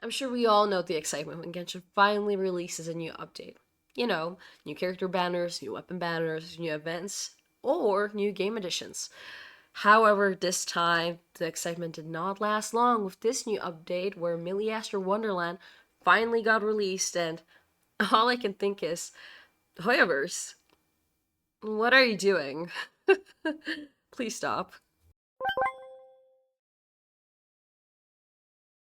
I'm sure we all know the excitement when Genshin finally releases a new update. You know, new character banners, new weapon banners, new events, or new game additions. However, this time, the excitement did not last long with this new update where Milliastra Wonderland finally got released, and all I can think is, Hoyoverse, what are you doing? Please stop.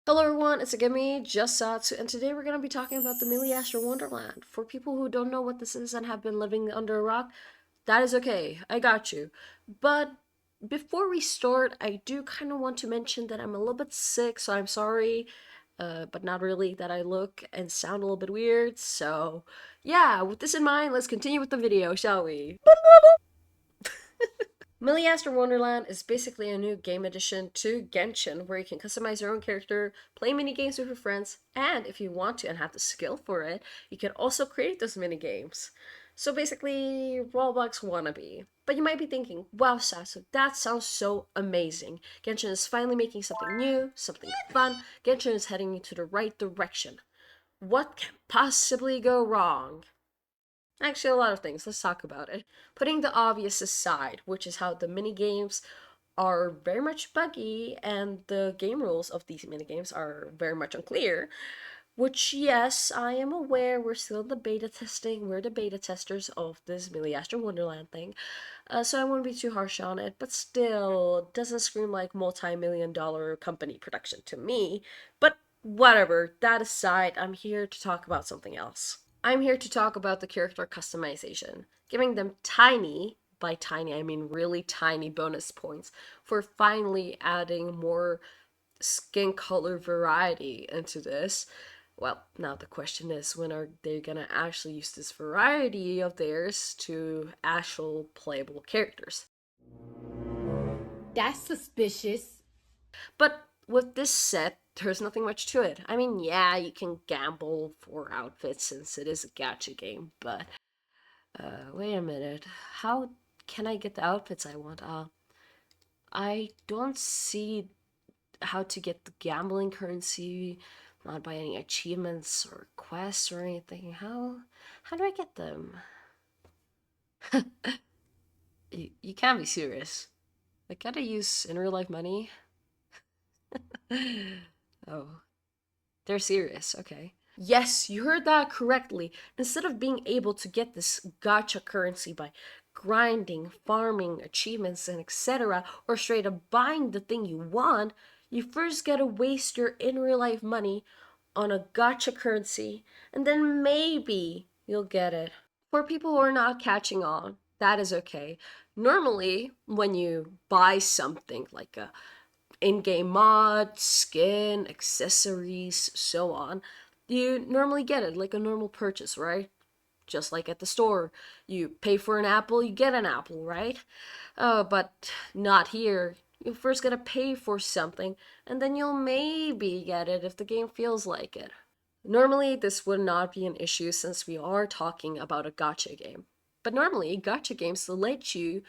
Hello everyone, it's again me, Just Satsu, and today we're going to be talking about the Milliastra Wonderland. For people who don't know what this is and have been living under a rock, that is okay, I got you. But before we start, I do kind of want to mention that I'm a little bit sick, so I'm sorry, but not really, that I look and sound a little bit weird. So yeah, with this in mind, let's continue with the video, shall we? Milliastra Wonderland is basically a new game addition to Genshin where you can customize your own character, play mini games with your friends, and if you want to and have the skill for it, you can also create those mini games. So basically, Roblox wannabe. But you might be thinking, wow, Sasu, that sounds so amazing. Genshin is finally making something new, something fun. Genshin is heading into the right direction. What can possibly go wrong? Actually, a lot of things. Let's talk about it. Putting the obvious aside, which is how the mini games are very much buggy and the game rules of these mini games are very much unclear. Which, yes, I am aware we're still in the beta testing. We're the beta testers of this Milliastra Wonderland thing. So I won't be too harsh on it, but still, doesn't scream like multi-million-dollar company production to me. But whatever, that aside, I'm here to talk about something else. I'm here to talk about the character customization, giving them tiny, by tiny I mean really tiny bonus points for finally adding more skin color variety into this. Well, now the question is, when are they gonna actually use this variety of theirs to actual playable characters? That's suspicious. But with this set, there's nothing much to it. I mean, yeah, you can gamble for outfits since it is a gacha game, but wait a minute. How can I get the outfits I want? I don't see how to get the gambling currency, not by any achievements or quests or anything. How do I get them? You can't be serious. I gotta use in real life money. Oh, they're serious. Okay. Yes, you heard that correctly. Instead of being able to get this gacha currency by grinding, farming, achievements, and etc., or straight up buying the thing you want, you first gotta waste your in real life money on a gacha currency, and then maybe you'll get it. For people who are not catching on, that is okay. Normally, when you buy something like a in-game mod, skin, accessories, so on, you normally get it like a normal purchase, right? Just like at the store. You pay for an apple, you get an apple, right? But not here. You first gotta pay for something, and then you'll maybe get it if the game feels like it. Normally, this would not be an issue since we are talking about a gacha game. But normally, gacha games let you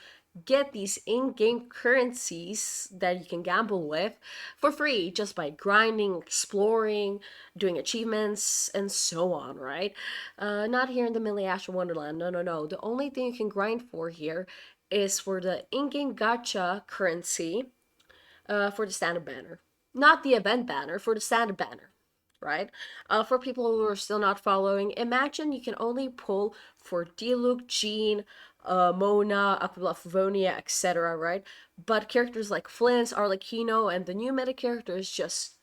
get these in-game currencies that you can gamble with for free just by grinding, exploring, doing achievements, and so on, right? Not here in the Milliastra Wonderland. No, no, no. The only thing you can grind for here is for the in-game gacha currency for the standard banner. Not the event banner, for the standard banner, right? For people who are still not following, imagine you can only pull for Diluc, Jean, Mona, Aquila Favonia, etc., right? But characters like Flint, Arlecchino, and the new meta characters just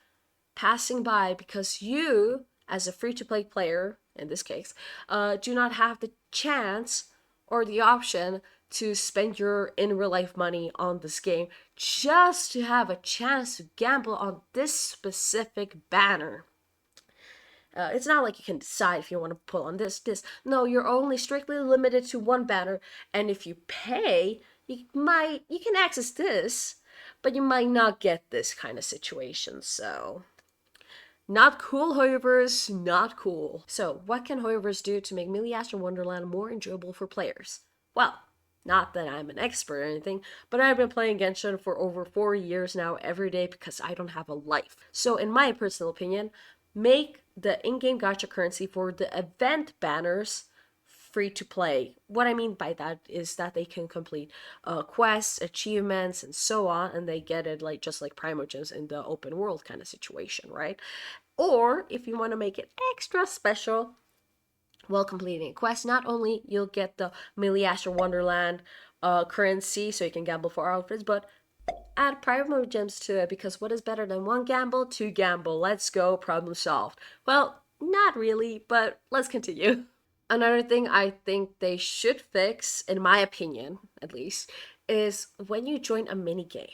passing by because you, as a free-to-play player, in this case, do not have the chance or the option to spend your in real life money on this game just to have a chance to gamble on this specific banner. It's not like you can decide if you want to pull on this. No, you're only strictly limited to one banner, and if you pay, you can access this, but you might not get this kind of situation. So, not cool, Hoyovers, not cool. So, what can Hoyovers do to make Milliastra Wonderland more enjoyable for players? Well, not that I'm an expert or anything, but I've been playing Genshin for over 4 years now every day because I don't have a life. So, in my personal opinion, make the in-game gacha currency for the event banners free to play. What I mean by that is that they can complete quests, achievements, and so on, and they get it like just like Primogems in the open world kind of situation, right? Or if you want to make it extra special, while completing a quest, not only you'll get the Milliastra Wonderland currency, so you can gamble for outfits, but add private gems to it, because what is better than one gamble? Two gamble. Let's go, problem solved. Well, not really, but let's continue. Another thing I think they should fix, in my opinion at least, is when you join a mini game.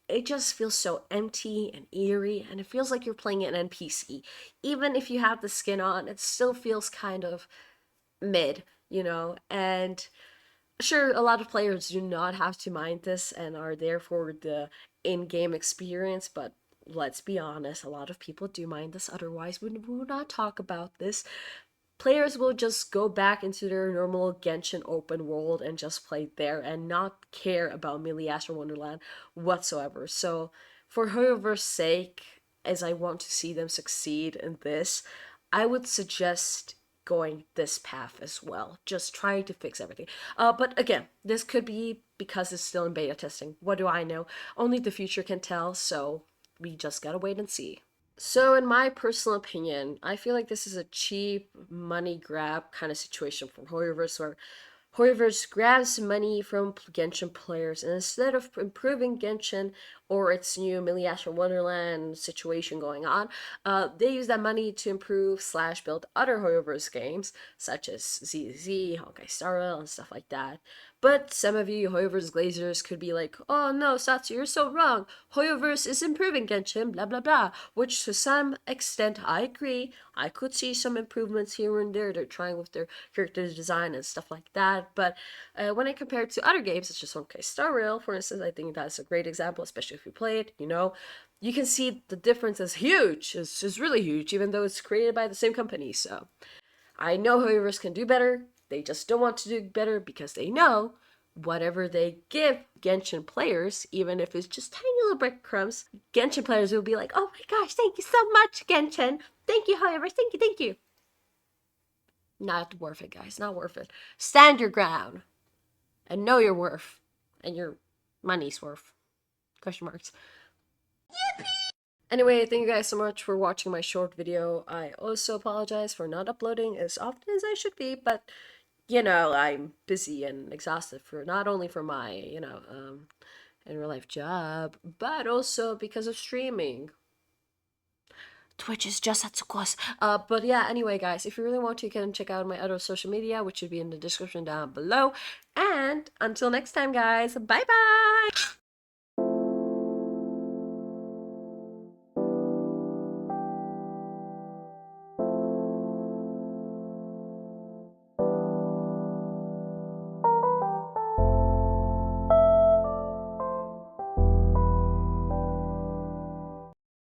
It just feels so empty and eerie, and it feels like you're playing an NPC. Even if you have the skin on, it still feels kind of mid. And sure, a lot of players do not have to mind this and are there for the in-game experience, but let's be honest, a lot of people do mind this, otherwise we would not talk about this. Players will just go back into their normal Genshin open world and just play there and not care about Milliastra Wonderland whatsoever. So, for whoever's sake, as I want to see them succeed in this, I would suggest going this path as well. Just trying to fix everything. But again, this could be because it's still in beta testing. What do I know? Only the future can tell, so we just gotta wait and see. So, in my personal opinion, I feel like this is a cheap money grab kind of situation from Hoyoverse, where Hoyoverse grabs money from Genshin players, and instead of improving Genshin or its new Milliastra Wonderland situation going on, they use that money to improve slash build other Hoyoverse games, such as ZZ, Honkai Star Rail, and stuff like that. But some of you Hoyoverse glazers could be like, oh no, Satsu, you're so wrong. Hoyoverse is improving Genshin, blah blah blah. Which to some extent I agree. I could see some improvements here and there. They're trying with their character design and stuff like that. But when I compare it to other games, such as Honkai Star Rail, for instance, I think that's a great example, especially if you play it. You can see the difference is huge. It's really huge, even though it's created by the same company. So I know Hoyoverse can do better. They just don't want to do better because they know whatever they give Genshin players, even if it's just tiny little breadcrumbs, Genshin players will be like, oh my gosh, thank you so much, Genshin. Thank you, Hoyoverse. Thank you, thank you. Not worth it, guys. Not worth it. Stand your ground and know your worth and your money's worth. Question marks. Anyway, thank you guys so much for watching my short video. I also apologize for not uploading as often as I should be, but I'm busy and exhausted for not only for my, in real life job, but also because of streaming. Twitch is just at course. But yeah, anyway, guys, if you really want to, you can check out my other social media, which should be in the description down below. And until next time, guys, bye bye!